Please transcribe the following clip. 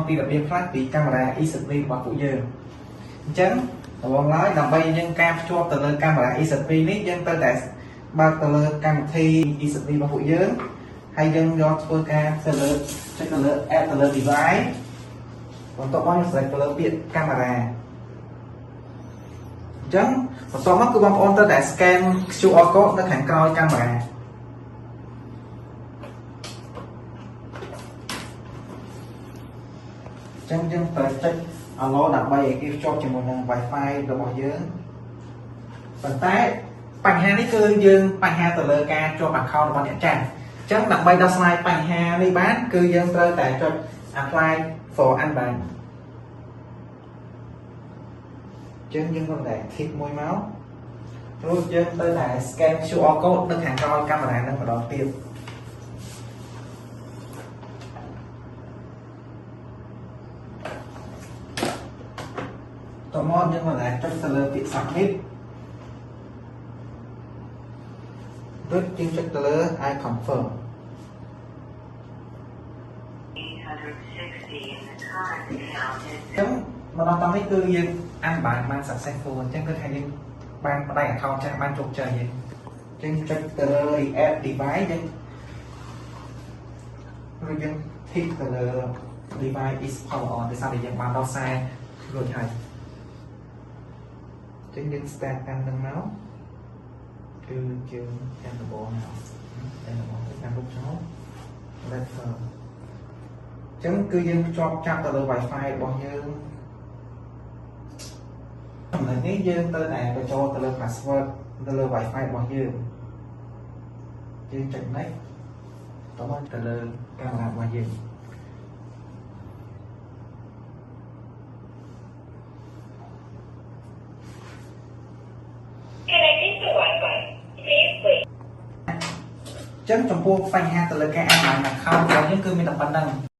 ពីរបៀបខ្លះពីកាមេរ៉ា EZV របស់ពួកយើងអញ្ចឹងដំបូងឡើយដើម្បីយើងការភ្ជាប់ទៅលើកាមេរ៉ា EZV នេះយើងត្រូវតែបើកទៅលើកម្មវិធី EZV របស់ពួកយើងហើយយើងយកធ្វើការទៅលើចុចទៅលើ add ទៅលើ device បន្ទាប់មកយើងសេលេক্টទៅលើពាក្យកាមេរ៉ាអញ្ចឹងបន្ទាប់មកគឺបងប្អូនត្រូវតែ scan QR code នៅខាងក្រោយកាមេរ៉ាអញ្ចឹងយើងត្រូវចុច allow ដើម្បីឲ្យគេភ្ជាប់ជាមួយនឹង Wi-Fi របស់យើងប៉ុន្តែបញ្ហានេះគឺយើងបញ្ហាទៅលើការជាប់ account របស់អ្នកចាស់អញ្ចឹងដើម្បីដោះស្រាយបញ្ហានេះបានគឺយើងត្រូវតែចុច apply for unban អញ្ចឹងយើងត្រូវតែ click មួយមករួចយើងត្រូវតែ scan QR code នៅខាងក្រោយកាមេរ៉ានឹងម្ដងទៀតតមកយើងមកចុចទៅលើពាក្យ submit រួចយើងចុចទៅលើ I confirm ចឹងមកដល់តាមនេះគឺយើងអានបាន successful អញ្ចឹងគឺថាយើងបានបដិ account ចាស់បានជោគជ័យអញ្ចឹងចុចទៅលើ react device យើងរួចយើង tick ទៅលើ device is power on ដោយសារតែយើងបានដោះស្រាយរួចហើយអញ្ចឹងយើង start កាន់នឹងមកគឺយើងកាន់ដំបូងមកកាន់ដំបូងកាន់រូបចោល let's go អញ្ចឹងគឺយើងភ្ជាប់ចាប់ទៅលើ Wi-Fi របស់យើងចំណុចនេះយើងត្រូវតែបញ្ចូលទៅលើ password ទៅលើ Wi-Fi របស់យើងចុច next តោះទៅលើកាមេរ៉ារបស់យើងអញ្ចឹងចំពោះបញ្ហាទៅលើការអាន account របស់យើងគឺមានតែប៉ុណ្្នឹង